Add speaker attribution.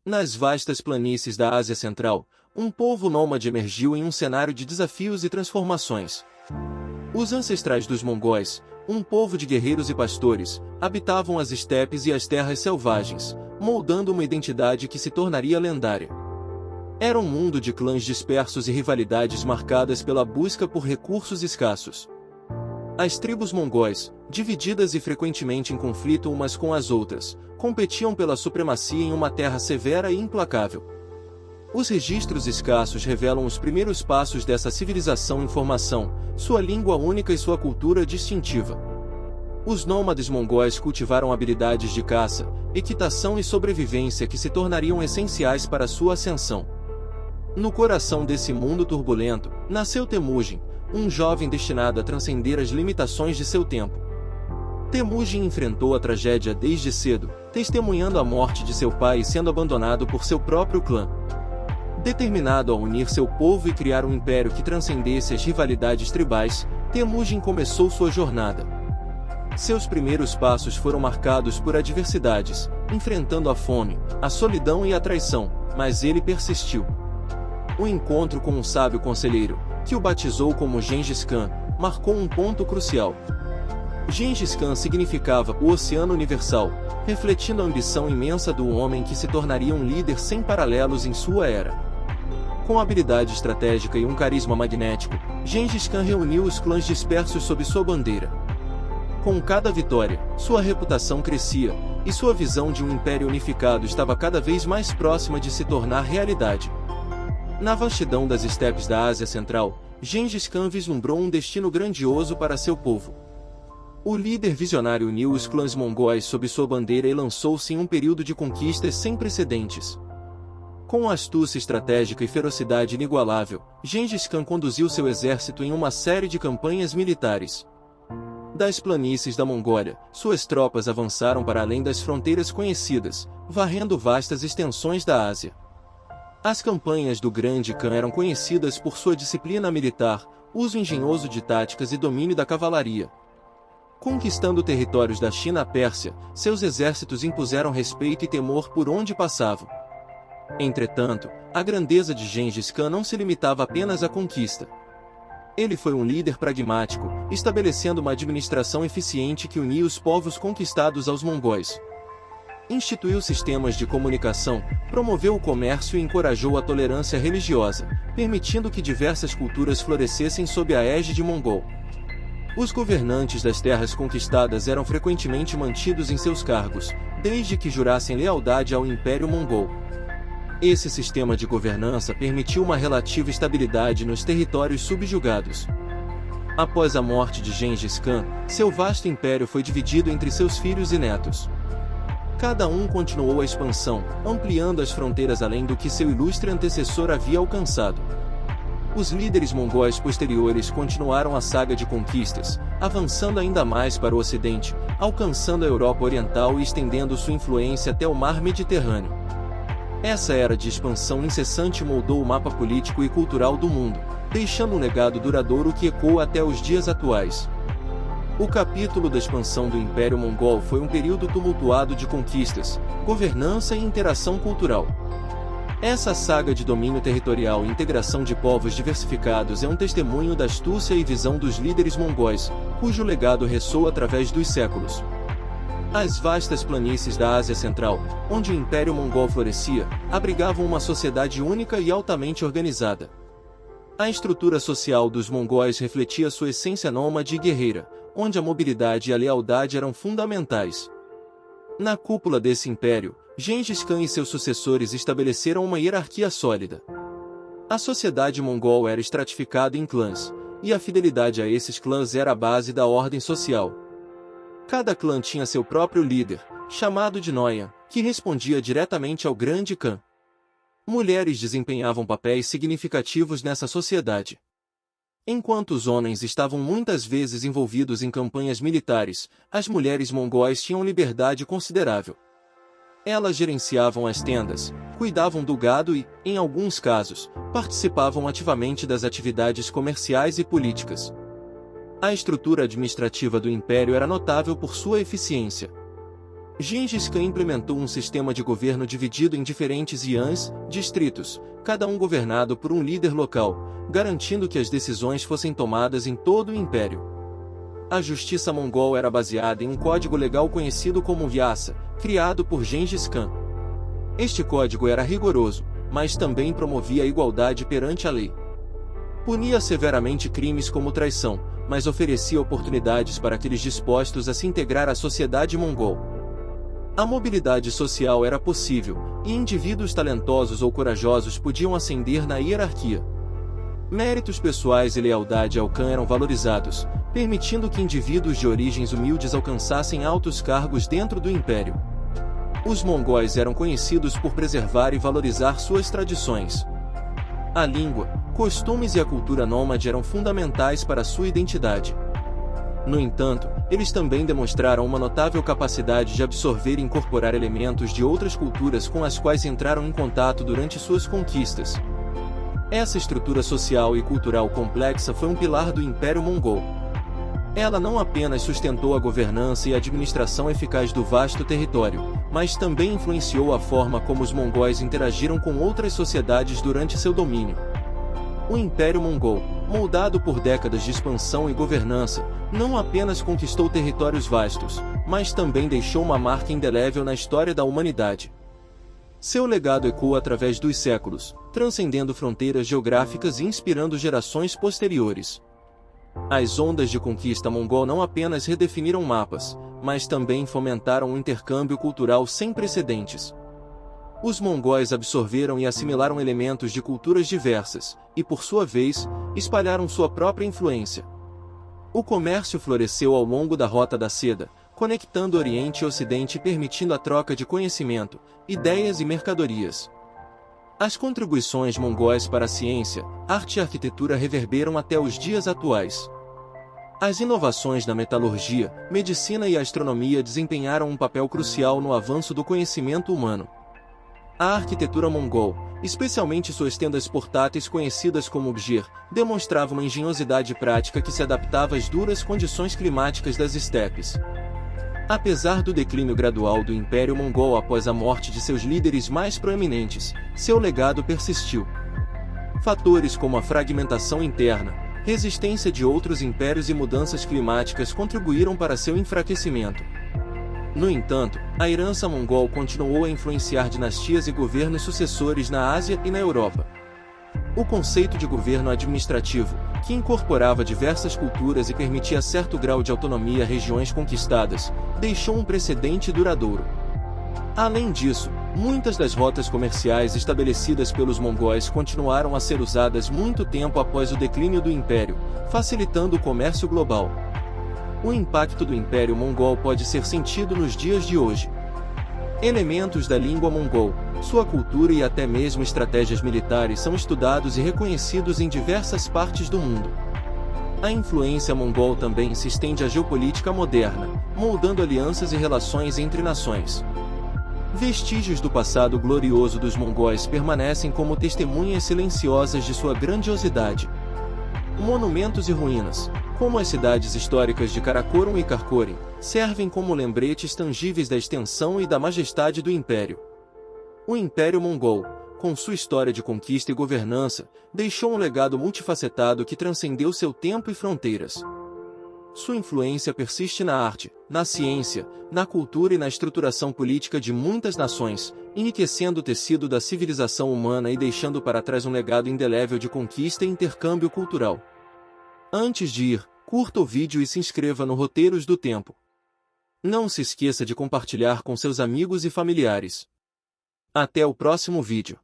Speaker 1: Nas vastas planícies da Ásia Central, um povo nômade emergiu em um cenário de desafios e transformações. Os ancestrais dos mongóis, um povo de guerreiros e pastores, habitavam as estepes e as terras selvagens, moldando uma identidade que se tornaria lendária. Era um mundo de clãs dispersos e rivalidades marcadas pela busca por recursos escassos. As tribos mongóis, divididas e frequentemente em conflito umas com as outras, competiam pela supremacia em uma terra severa e implacável. Os registros escassos revelam os primeiros passos dessa civilização em formação, sua língua única e sua cultura distintiva. Os nômades mongóis cultivaram habilidades de caça, equitação e sobrevivência que se tornariam essenciais para sua ascensão. No coração desse mundo turbulento, nasceu Temujin, um jovem destinado a transcender as limitações de seu tempo. Temujin enfrentou a tragédia desde cedo, testemunhando a morte de seu pai e sendo abandonado por seu próprio clã. Determinado a unir seu povo e criar um império que transcendesse as rivalidades tribais, Temujin começou sua jornada. Seus primeiros passos foram marcados por adversidades, enfrentando a fome, a solidão e a traição, mas ele persistiu. O encontro com um sábio conselheiro, que o batizou como Gengis Khan, marcou um ponto crucial. Gengis Khan significava o Oceano Universal, refletindo a ambição imensa do homem que se tornaria um líder sem paralelos em sua era. Com habilidade estratégica e um carisma magnético, Gengis Khan reuniu os clãs dispersos sob sua bandeira. Com cada vitória, sua reputação crescia, e sua visão de um império unificado estava cada vez mais próxima de se tornar realidade. Na vastidão das estepes da Ásia Central, Gengis Khan vislumbrou um destino grandioso para seu povo. O líder visionário uniu os clãs mongóis sob sua bandeira e lançou-se em um período de conquistas sem precedentes. Com astúcia estratégica e ferocidade inigualável, Gengis Khan conduziu seu exército em uma série de campanhas militares. Das planícies da Mongólia, suas tropas avançaram para além das fronteiras conhecidas, varrendo vastas extensões da Ásia. As campanhas do Grande Khan eram conhecidas por sua disciplina militar, uso engenhoso de táticas e domínio da cavalaria. Conquistando territórios da China à Pérsia, seus exércitos impuseram respeito e temor por onde passavam. Entretanto, a grandeza de Gengis Khan não se limitava apenas à conquista. Ele foi um líder pragmático, estabelecendo uma administração eficiente que unia os povos conquistados aos mongóis. Instituiu sistemas de comunicação, promoveu o comércio e encorajou a tolerância religiosa, permitindo que diversas culturas florescessem sob a égide mongol. Os governantes das terras conquistadas eram frequentemente mantidos em seus cargos, desde que jurassem lealdade ao Império Mongol. Esse sistema de governança permitiu uma relativa estabilidade nos territórios subjugados. Após a morte de Gengis Khan, seu vasto império foi dividido entre seus filhos e netos. Cada um continuou a expansão, ampliando as fronteiras além do que seu ilustre antecessor havia alcançado. Os líderes mongóis posteriores continuaram a saga de conquistas, avançando ainda mais para o ocidente, alcançando a Europa Oriental e estendendo sua influência até o Mar Mediterrâneo. Essa era de expansão incessante moldou o mapa político e cultural do mundo, deixando um legado duradouro que ecoa até os dias atuais. O capítulo da expansão do Império Mongol foi um período tumultuado de conquistas, governança e interação cultural. Essa saga de domínio territorial e integração de povos diversificados é um testemunho da astúcia e visão dos líderes mongóis, cujo legado ressoa através dos séculos. As vastas planícies da Ásia Central, onde o Império Mongol florescia, abrigavam uma sociedade única e altamente organizada. A estrutura social dos mongóis refletia sua essência nômade e guerreira, onde a mobilidade e a lealdade eram fundamentais. Na cúpula desse império, Gengis Khan e seus sucessores estabeleceram uma hierarquia sólida. A sociedade mongol era estratificada em clãs, e a fidelidade a esses clãs era a base da ordem social. Cada clã tinha seu próprio líder, chamado de Noyan, que respondia diretamente ao Grande Khan. Mulheres desempenhavam papéis significativos nessa sociedade. Enquanto os homens estavam muitas vezes envolvidos em campanhas militares, as mulheres mongóis tinham liberdade considerável. Elas gerenciavam as tendas, cuidavam do gado e, em alguns casos, participavam ativamente das atividades comerciais e políticas. A estrutura administrativa do império era notável por sua eficiência. Gengis Khan implementou um sistema de governo dividido em diferentes yans, distritos, cada um governado por um líder local, garantindo que as decisões fossem tomadas em todo o império. A justiça mongol era baseada em um código legal conhecido como Vyasa, criado por Gengis Khan. Este código era rigoroso, mas também promovia a igualdade perante a lei. Punia severamente crimes como traição, mas oferecia oportunidades para aqueles dispostos a se integrar à sociedade mongol. A mobilidade social era possível, e indivíduos talentosos ou corajosos podiam ascender na hierarquia. Méritos pessoais e lealdade ao Khan eram valorizados, permitindo que indivíduos de origens humildes alcançassem altos cargos dentro do império. Os mongóis eram conhecidos por preservar e valorizar suas tradições. A língua, costumes e a cultura nômade eram fundamentais para sua identidade. No entanto, eles também demonstraram uma notável capacidade de absorver e incorporar elementos de outras culturas com as quais entraram em contato durante suas conquistas. Essa estrutura social e cultural complexa foi um pilar do Império Mongol. Ela não apenas sustentou a governança e a administração eficaz do vasto território, mas também influenciou a forma como os mongóis interagiram com outras sociedades durante seu domínio. O Império Mongol, moldado por décadas de expansão e governança, não apenas conquistou territórios vastos, mas também deixou uma marca indelével na história da humanidade. Seu legado ecoa através dos séculos, transcendendo fronteiras geográficas e inspirando gerações posteriores. As ondas de conquista mongol não apenas redefiniram mapas, mas também fomentaram um intercâmbio cultural sem precedentes. Os mongóis absorveram e assimilaram elementos de culturas diversas, e por sua vez, espalharam sua própria influência. O comércio floresceu ao longo da Rota da Seda, conectando Oriente e Ocidente e permitindo a troca de conhecimento, ideias e mercadorias. As contribuições mongóis para a ciência, arte e arquitetura reverberam até os dias atuais. As inovações na metalurgia, medicina e astronomia desempenharam um papel crucial no avanço do conhecimento humano. A arquitetura mongol, especialmente suas tendas portáteis conhecidas como Bgir, demonstrava uma engenhosidade prática que se adaptava às duras condições climáticas das estepes. Apesar do declínio gradual do Império Mongol após a morte de seus líderes mais proeminentes, seu legado persistiu. Fatores como a fragmentação interna, resistência de outros impérios e mudanças climáticas contribuíram para seu enfraquecimento. No entanto, a herança mongol continuou a influenciar dinastias e governos sucessores na Ásia e na Europa. O conceito de governo administrativo, que incorporava diversas culturas e permitia certo grau de autonomia a regiões conquistadas, deixou um precedente duradouro. Além disso, muitas das rotas comerciais estabelecidas pelos mongóis continuaram a ser usadas muito tempo após o declínio do império, facilitando o comércio global. O impacto do Império Mongol pode ser sentido nos dias de hoje. Elementos da língua mongol, sua cultura e até mesmo estratégias militares são estudados e reconhecidos em diversas partes do mundo. A influência mongol também se estende à geopolítica moderna, moldando alianças e relações entre nações. Vestígios do passado glorioso dos mongóis permanecem como testemunhas silenciosas de sua grandiosidade. Monumentos e ruínas, como as cidades históricas de Karakorum e Karakorum, servem como lembretes tangíveis da extensão e da majestade do Império. O Império Mongol, com sua história de conquista e governança, deixou um legado multifacetado que transcendeu seu tempo e fronteiras. Sua influência persiste na arte, na ciência, na cultura e na estruturação política de muitas nações, enriquecendo o tecido da civilização humana e deixando para trás um legado indelével de conquista e intercâmbio cultural. Antes de ir, curta o vídeo e se inscreva no Roteiros do Tempo. Não se esqueça de compartilhar com seus amigos e familiares. Até o próximo vídeo.